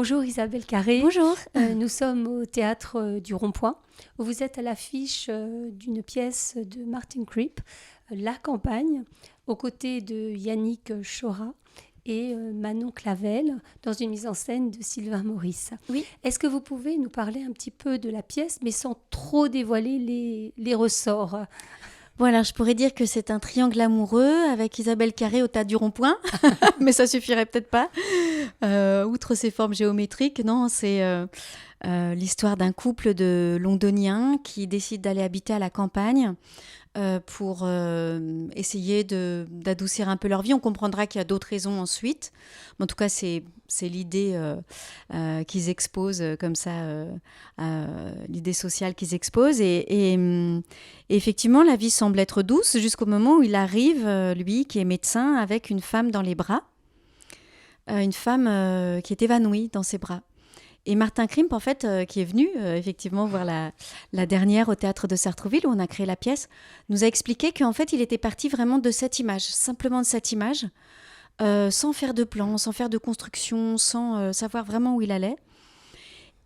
Bonjour Isabelle Carré. Bonjour. Nous sommes au théâtre du Rond-Point, où vous êtes à l'affiche d'une pièce de Martin Kripp, La Campagne, aux côtés de Yannick Chorat et Manon Clavel, dans une mise en scène de Sylvain Maurice. Oui. Est-ce que vous pouvez nous parler un petit peu de la pièce, mais sans trop dévoiler les ressorts? Voilà, je pourrais dire que c'est un triangle amoureux avec Isabelle Carré au tas du rond-point, mais ça suffirait peut-être pas. Outre ses formes géométriques, non, c'est l'histoire d'un couple de londoniens qui décide d'aller habiter à la campagne pour essayer d'adoucir un peu leur vie. On comprendra qu'il y a d'autres raisons ensuite. Mais en tout cas, c'est l'idée qu'ils exposent comme ça, l'idée sociale qu'ils exposent. Et effectivement, la vie semble être douce jusqu'au moment où il arrive, lui, qui est médecin, avec une femme dans les bras. Une femme qui est évanouie dans ses bras. Et Martin Kripp, en fait, qui est venu effectivement voir la dernière au théâtre de Sartrouville, où on a créé la pièce, nous a expliqué qu'en fait, il était parti vraiment de cette image, simplement de cette image, sans faire de plan, sans faire de construction, sans savoir vraiment où il allait.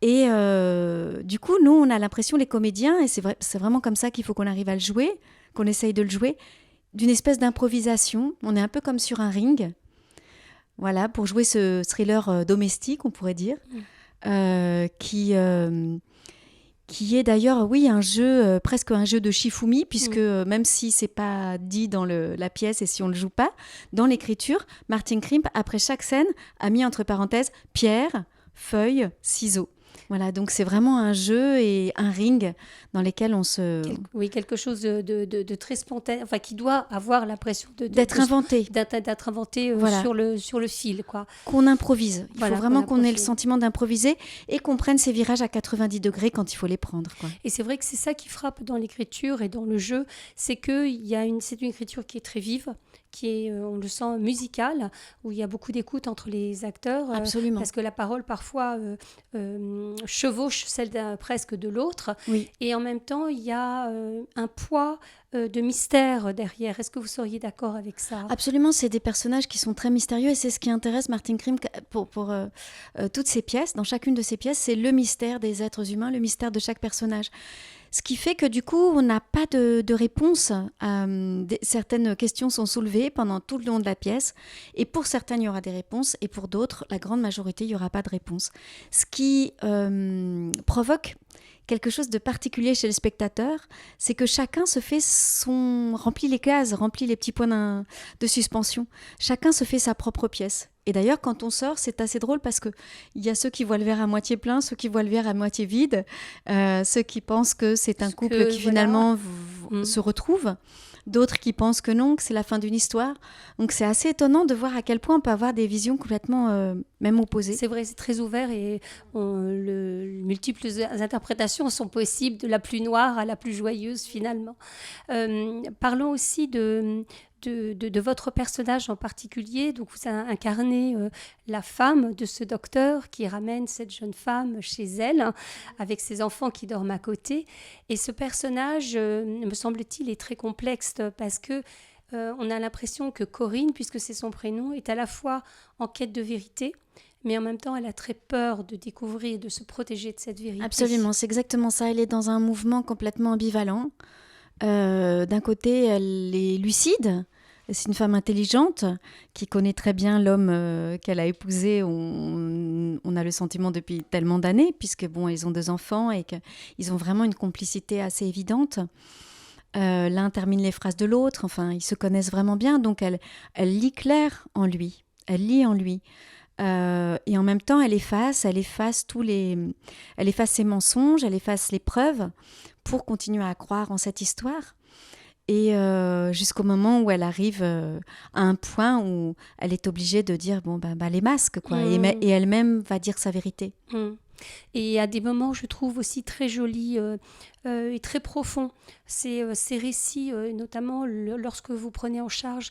Et du coup, nous, on a l'impression, les comédiens, et c'est vraiment comme ça qu'il faut qu'on arrive à le jouer, qu'on essaye de le jouer, d'une espèce d'improvisation. On est un peu comme sur un ring, voilà, pour jouer ce thriller domestique, on pourrait dire. Qui est d'ailleurs, oui, un jeu, presque un jeu de Shifumi, puisque même si c'est pas dit dans la pièce et si on le joue pas, dans l'écriture, Martin Kripp, après chaque scène, a mis entre parenthèses pierre, feuille, ciseaux. Voilà, donc c'est vraiment un jeu et un ring dans lesquels on se... Oui, quelque chose de très spontané, enfin qui doit avoir l'impression d'être inventé. D'être inventé voilà. sur le fil, quoi. Qu'on improvise. Il faut vraiment qu'on ait le sentiment d'improviser et qu'on prenne ses virages à 90 degrés quand il faut les prendre, quoi. Et c'est vrai que c'est ça qui frappe dans l'écriture et dans le jeu, c'est que c'est une écriture qui est très vive, qui est, on le sent, musicale, où il y a beaucoup d'écoute entre les acteurs. Absolument. Parce que la parole, parfois, chevauche celle presque de l'autre. Oui. Et en même temps, il y a un poids de mystère derrière. Est-ce que vous seriez d'accord avec ça? Absolument, c'est des personnages qui sont très mystérieux et c'est ce qui intéresse Martin Kripp pour toutes ses pièces. Dans chacune de ses pièces, c'est le mystère des êtres humains, le mystère de chaque personnage. Ce qui fait que du coup, on n'a pas de réponse. Certaines questions sont soulevées pendant tout le long de la pièce. Et pour certaines, il y aura des réponses. Et pour d'autres, la grande majorité, il n'y aura pas de réponse. Ce qui provoque quelque chose de particulier chez le spectateur, c'est que chacun se fait remplit les cases, remplit les petits points de suspension. Chacun se fait sa propre pièce. Et d'ailleurs, quand on sort, c'est assez drôle parce qu'il y a ceux qui voient le verre à moitié plein, ceux qui voient le verre à moitié vide, ceux qui pensent que c'est un couple qui finalement se retrouve, d'autres qui pensent que non, que c'est la fin d'une histoire. Donc c'est assez étonnant de voir à quel point on peut avoir des visions complètement même opposées. C'est vrai, c'est très ouvert et multiples interprétations sont possibles, de la plus noire à la plus joyeuse finalement. Parlons aussi de votre personnage en particulier. Donc vous incarnez la femme de ce docteur qui ramène cette jeune femme chez elle avec ses enfants qui dorment à côté. Et ce personnage, me semble-t-il, est très complexe parce que on a l'impression que Corinne, puisque c'est son prénom, est à la fois en quête de vérité, mais en même temps, elle a très peur de découvrir et de se protéger de cette vérité. Absolument, c'est exactement ça. Elle est dans un mouvement complètement ambivalent. D'un côté, elle est lucide. C'est une femme intelligente qui connaît très bien l'homme qu'elle a épousé. On a le sentiment depuis tellement d'années, puisque bon, ils ont 2 enfants et qu'ils ont vraiment une complicité assez évidente. L'un termine les phrases de l'autre. Enfin, ils se connaissent vraiment bien. Donc, elle lit clair en lui. Elle lit en lui. Et en même temps, elle efface ses mensonges, elle efface les preuves pour continuer à croire en cette histoire. Et jusqu'au moment où elle arrive à un point où elle est obligée de dire bon les masques quoi, et elle-même va dire sa vérité. Et à des moments, je trouve aussi très jolis et très profonds ces récits, notamment lorsque vous prenez en charge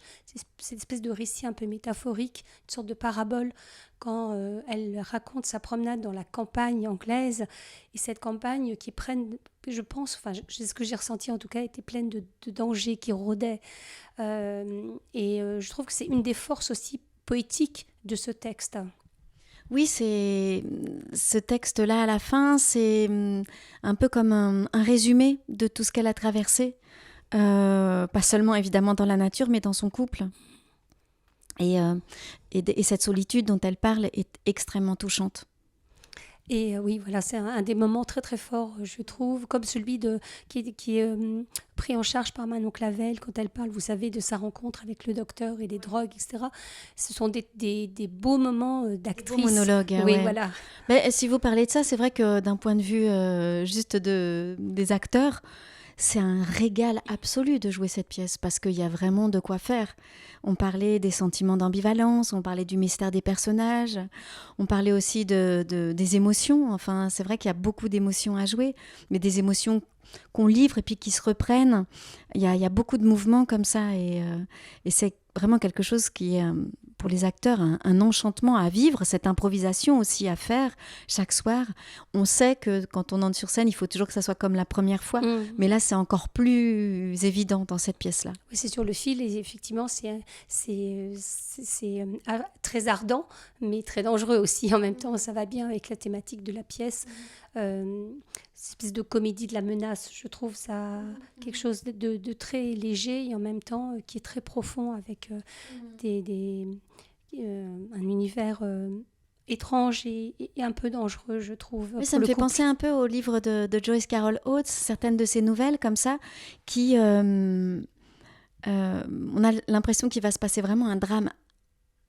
cette espèce de récit un peu métaphorique, une sorte de parabole, quand elle raconte sa promenade dans la campagne anglaise, et cette campagne qui je pense, enfin c'est ce que j'ai ressenti en tout cas, était pleine de dangers qui rôdaient. Et je trouve que c'est une des forces aussi poétiques de ce texte. Oui, c'est ce texte-là à la fin, c'est un peu comme un résumé de tout ce qu'elle a traversé. Pas seulement évidemment dans la nature, mais dans son couple. Et cette solitude dont elle parle est extrêmement touchante. Et oui, voilà, c'est un des moments très très forts, je trouve, comme celui qui est pris en charge par Manon Clavel quand elle parle, vous savez, de sa rencontre avec le docteur et des drogues, etc. Ce sont des beaux moments d'actrice. Des beaux monologues, oui, ouais. voilà. Mais si vous parlez de ça, c'est vrai que d'un point de vue juste des acteurs, c'est un régal absolu de jouer cette pièce parce qu'il y a vraiment de quoi faire. On parlait des sentiments d'ambivalence, on parlait du mystère des personnages, on parlait aussi des émotions. Enfin, c'est vrai qu'il y a beaucoup d'émotions à jouer, mais des émotions qu'on livre et puis qui se reprennent. Il y a beaucoup de mouvements comme ça et c'est vraiment quelque chose qui est pour les acteurs un enchantement à vivre, cette improvisation aussi à faire chaque soir. On sait que quand on entre sur scène, il faut toujours que ça soit comme la première fois, mais là c'est encore plus évident dans cette pièce-là. Oui, c'est sur le fil et effectivement c'est très ardent, mais très dangereux aussi en même temps. Ça va bien avec la thématique de la pièce. Cette espèce de comédie de la menace, je trouve ça quelque chose de très léger et en même temps qui est très profond avec un univers étrange et un peu dangereux, je trouve. Oui, ça me fait penser un peu au livre de Joyce Carol Oates, certaines de ces nouvelles comme ça, qui on a l'impression qu'il va se passer vraiment un drame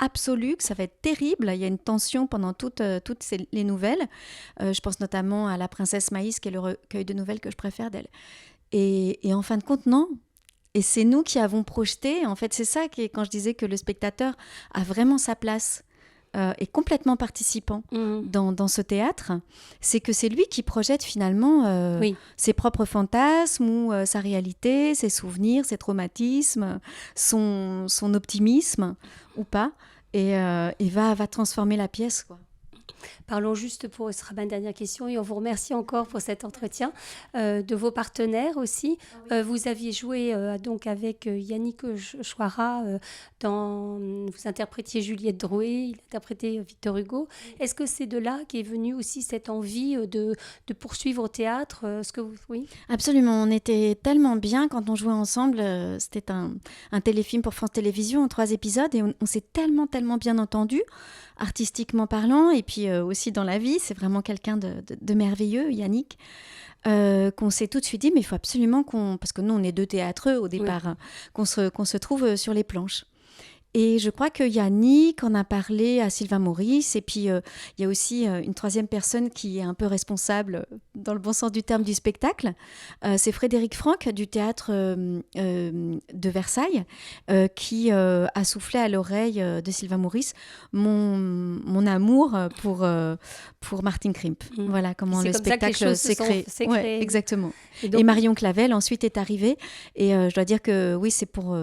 absolu, que ça va être terrible. Il y a une tension pendant toutes les nouvelles. Je pense notamment à La Princesse Maïs, qui est le recueil de nouvelles que je préfère d'elle. Et en fin de compte, non. Et c'est nous qui avons projeté. En fait, c'est ça quand je disais que le spectateur a vraiment sa place est complètement participant dans ce théâtre, c'est que c'est lui qui projette finalement ses propres fantasmes ou sa réalité, ses souvenirs, ses traumatismes, son optimisme ou pas, et va transformer la pièce, quoi. Parlons juste ce sera ma dernière question et on vous remercie encore pour cet entretien, de vos partenaires aussi. Vous aviez joué donc avec Yannick Chouara, vous interprétiez Juliette Drouet, il interprétait Victor Hugo. Est-ce que c'est de là qu'est venue aussi cette envie de poursuivre au théâtre oui ? Absolument, on était tellement bien quand on jouait ensemble. C'était un téléfilm pour France Télévisions en 3 épisodes et on s'est tellement bien entendus, artistiquement parlant, et puis aussi dans la vie. C'est vraiment quelqu'un de merveilleux, Yannick, qu'on s'est tout de suite dit, mais il faut absolument parce que nous, on est 2 théâtreux au départ, qu'on se trouve sur les planches. Et je crois que Yannick en a parlé à Sylvain Maurice. Et puis, il y a aussi une 3e personne qui est un peu responsable, dans le bon sens du terme, du spectacle. C'est Frédéric Franck, du théâtre de Versailles, qui a soufflé à l'oreille de Sylvain Maurice mon amour pour Martin Krimp. Voilà comment le spectacle s'est créé. Ouais, exactement. Et Marion Clavel, ensuite, est arrivée. Et je dois dire que oui, c'est pour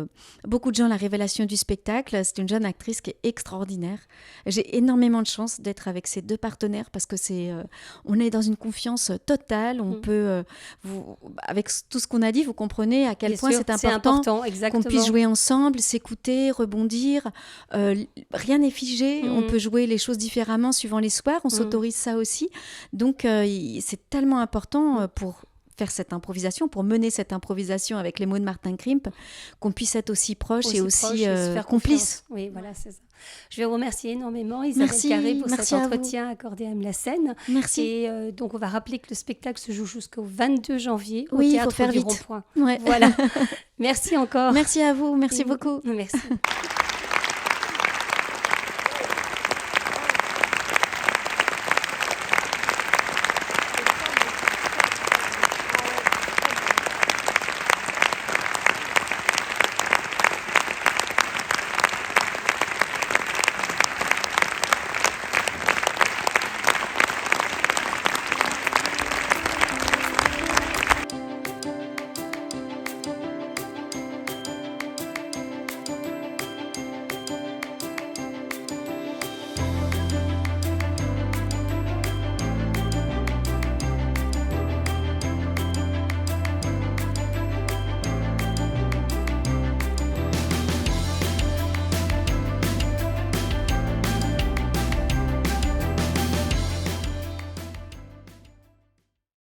beaucoup de gens la révélation du spectacle. C'est une jeune actrice qui est extraordinaire. J'ai énormément de chance d'être avec ces 2 partenaires parce que on est dans une confiance totale. On peut, avec tout ce qu'on a dit, vous comprenez à quel point c'est important qu'on puisse jouer ensemble, s'écouter, rebondir. Rien n'est figé. On peut jouer les choses différemment suivant les soirs. On s'autorise ça aussi. Donc, c'est tellement important pour faire cette improvisation, pour mener cette improvisation avec les mots de Martin Krimp, qu'on puisse être aussi proche et aussi complice. Oui, voilà, c'est ça. Je vais vous remercier énormément, Isabelle Carré, pour cet entretien accordé à Mlasen. Merci. Et donc, on va rappeler que le spectacle se joue jusqu'au 22 janvier au Théâtre Théâtre du Rond-Point. Ouais. Voilà. Merci encore. Merci à vous, merci beaucoup. Merci.